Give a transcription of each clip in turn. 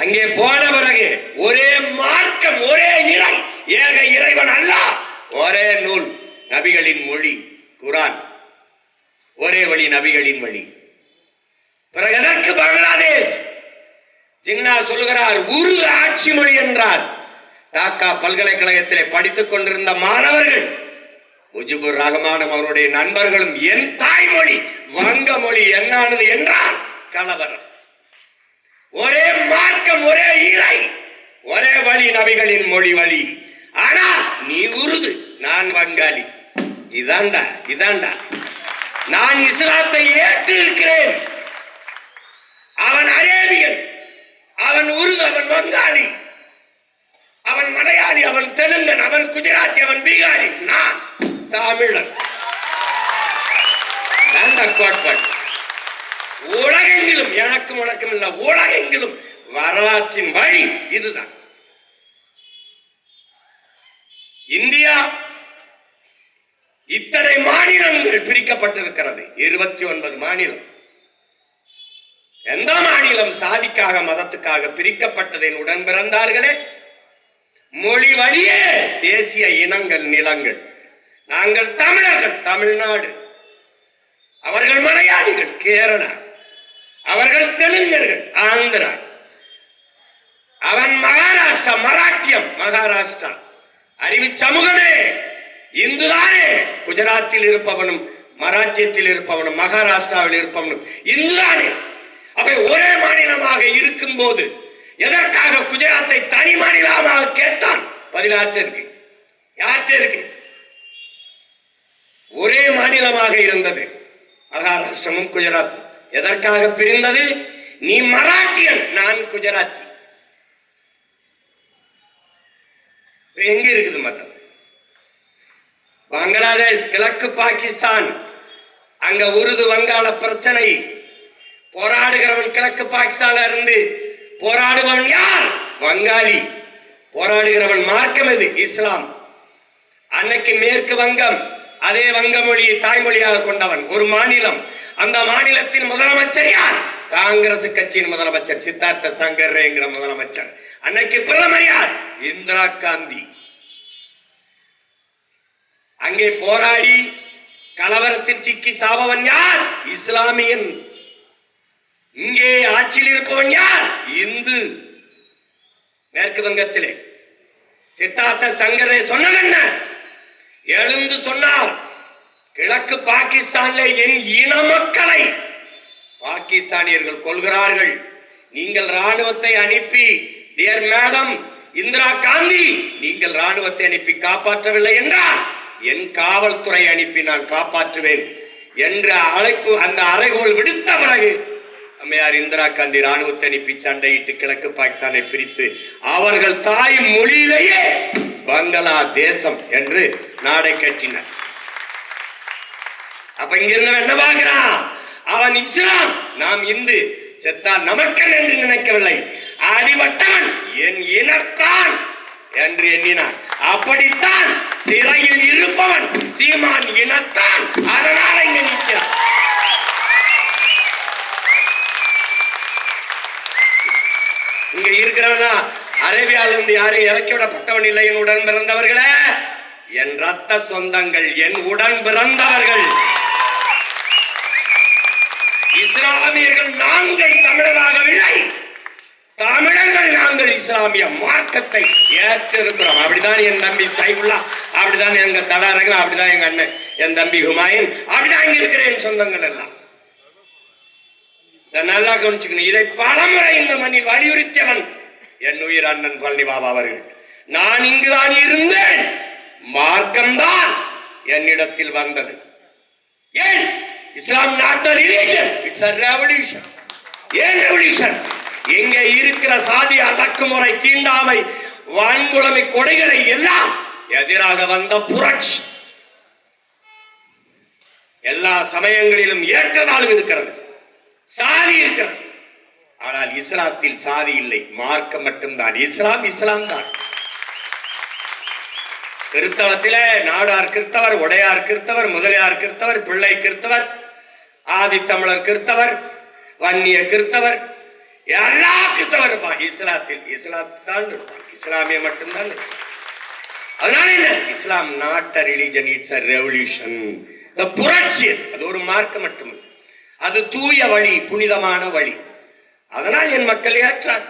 அங்கே போன பிறகு ஒரே மார்க்கம், ஒரே இறை, ஏக இறைவன் அல்லாஹ், ஒரே நூல், நபிகளின் மொழி குர்ஆன், ஒரே வழி, நபிகளின் வழி. பிறகு எதற்கு பங்களாதேஷ்? ஜின்னா சொல்லுகிறார் உருது ஆட்சி மொழி என்றார். டாக்கா பல்கலைக்கழகத்திலே படித்துக் கொண்டிருந்த மாணவர்கள், முஜிபுர் ரஹ்மானும் அவருடைய நண்பர்களும் என் தாய்மொழி வங்க மொழி என்னானது என்றால் கலவரம். ஒரே மார்க்கம், ஒரே இறை, ஒரே வழி, நபிகளின் மொழி வழி. ஆனால் நீ உருது, நான் வங்காளி. இதாண்டா இதாண்டா. நான் இஸ்லாத்தை ஏற்று இருக்கிறேன். அவன் அரேபியன், அவன் உருது, அவன் வங்காளி, அவன் மலையாளி, அவன் தெலுங்கன், அவன் குஜராத்தி, அவன் பீகாரி, நான் தமிழன். உலகெங்கிலும் எனக்கும் உனக்கும் இல்ல, உலகெங்கிலும் வரலாற்றின் வழி இதுதான். இந்தியா இத்தனை மாநிலங்கள் பிரிக்கப்பட்டிருக்கிறது, 29 மாநிலம். எந்த மாநிலம் சாதிக்காக மதத்துக்காக பிரிக்கப்பட்டதை உடன் பிறந்தார்களே? மொழி வழியே தேசிய இனங்கள், நிலங்கள். நாங்கள் தமிழர்கள், தமிழ்நாடு. அவர்கள் மலையாளிகள், கேரளா. அவர்கள் தெலுங்கர்கள், ஆந்திரா. அவன் மகாராஷ்டிரா, மராட்டியம், மகாராஷ்டிரா. அறிவு சமூகமே இந்துதானே. குஜராத்தில் இருப்பவனும், மராட்டியத்தில் இருப்பவனும், மகாராஷ்டிராவில் இருப்பவனும் இந்துதானே. அப்ப ஒரே மாநிலமாக இருக்கும் போது எதற்காக குஜராத்தை தனி மாநிலமாக கேட்டான்? பதிலாற்று இருக்கு, யாற்று இருக்கு. ஒரே மாநிலமாக இருந்தது மகாராஷ்டிரமும் குஜராத். எதற்காக பிரிந்தது? நீ மராட்டியன், நான் குஜராத்தி. எங்க இருக்குது மதம்? பங்களாதேஷ், கிழக்கு பாகிஸ்தான், அங்க உருது வங்காள பிரச்சனை. போராடுகிறவன் கிழக்கு பாகிஸ்தான்ல இருந்து, போராடுபவன் யார்? வங்காளி. போராடுகிறவன் மார்க்கம் எது? இஸ்லாம். அன்னைக்கு மேற்கு வங்கம், அதே வங்க மொழியை தாய்மொழியாக கொண்டவன் ஒரு மாநிலம். அந்த மாநிலத்தின் முதலமைச்சர் யார்? காங்கிரஸ் கட்சியின் முதலமைச்சர் சித்தார்த்த சங்கரேங்கிற முதலமைச்சர். அன்னைக்கு பிரதமர் யார்? இந்திரா காந்தி. அங்கே போராடி கலவரத்தில் சிக்கி சாபவன் யார்? இஸ்லாமியன். இங்கே ஆட்சியில் இருப்பவன் யார்? இந்து. மேற்கு வங்கத்திலே சித்தார்த்த சங்கரே சொன்னது என்ன? எழுந்து சொன்னார், கிழக்கு பாகிஸ்தான்ல என் இன மக்களை பாகிஸ்தானியர்கள் கொள்கிறார்கள். நீங்கள் ராணுவத்தை அனுப்பி, டியர் மேடம் இந்திரா காந்தி, நீங்கள் ராணுவத்தை அனுப்பி காப்பாற்றவில்லை என்றால் என் காவல்துறை அனுப்பி நான் காப்பாற்றுவேன் என்ற அழைப்பு, அந்த அறைகோல் விடுத்த பிறகு அம்மையார் இந்திரா காந்தி ராணுவத்தை அனுப்பி சண்டையிட்டு கிழக்கு பாகிஸ்தானை பிரித்து அவர்கள் தாய் மொழியிலேயே பங்களாதேசம் என்று நாடை கட்டினார். அப்ப இங்க இருந்தவன் என்ன பார்க்கிறான்? அவன் இஸ்லாம், நாம் இந்து. செத்தான் நமக்கன் என்று நினைக்கவில்லை. அடிபட்டவன் என் இனத்தான் என்று எண்ணினான். அப்படித்தான் சிறையில் இருப்பவன் சீமான் இனத்தான். அதனால இங்க நிற்கிறான். இங்க இருக்கிறவனா அரேபியால இருந்து யாரும் இறக்கி விடப்பட்டவன் இல்லை. என் உடன் பிறந்தவர்களே, என் ரத்த சொந்தங்கள், என் உடன் பிறந்தவர்கள் இஸ்லாமியர்கள். நாங்கள் தமிழராகவில்லை, தமிழர்கள் நாங்கள் இஸ்லாமிய மார்க்கத்தை ஏற்றிருக்கிறோம். அப்படிதான் என் தம்பி சைஃபுல்லா, அப்படிதான் எங்க தடாரகன், அப்படிதான் எங்க அண்ணன் என் தம்பி ஹுமாயூன், அப்படிதான் இங்க இருக்கிற என் சொந்தங்கள் எல்லாம். நல்லா கவனிச்சுக்கணும். இதை பலமுறை இந்த மண்ணில் வலியுறுத்தியவன் என் உயிர் அண்ணன் பழனி பாபா அவர்கள். நான் இங்குதான் இருந்தேன், மார்க்கம்தான் என்னிடத்தில் வந்தது. ஏன்? இஸ்லாம் not a religion, it's a revolution. ஏன் ரெவல்யூஷன்? இங்கே இருக்கிற சாதி அடக்குமுறை, தீண்டாமை, வான்குளமை, கொடைகளை எல்லாம் எதிராக வந்த புரட்சி. எல்லா சமயங்களிலும் ஏற்றதாழ்வு இருக்கிறது, சாதி இருக்கிறது. ஆனால் இஸ்லாத்தில் சாதி இல்லை, மார்க்கம் மட்டும்தான். இஸ்லாம் இஸ்லாம் தான். கிறிஸ்தவத்திலே நாடார் கிறிஸ்தவர், உடையார் கிறிஸ்தவர், முதலியார் கிறிஸ்தவர், பிள்ளை கிறிஸ்தவர், ஆதித்தமிழர் கிறிஸ்தவர், வன்னிய கிறிஸ்தவர், எல்லா கிறிஸ்தவரும் இருப்பான். இஸ்லாத்தான் இருப்பான். இஸ்லாமிய மட்டும்தான் இருப்பான். அதனால என்ன? இஸ்லாம் not a religion, it's a revolution. புரட்சி. அது ஒரு மார்க்கம் மட்டுமல்ல, அது தூய வழி, புனிதமான வழி. அதனால் என் மக்கள் ஏற்றார்.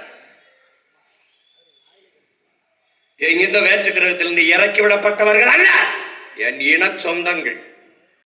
இந்த வேற்று கிரகத்திலிருந்து இறக்கி விடப்பட்டவர்கள் அல்ல, என் இன சொந்தங்கள்.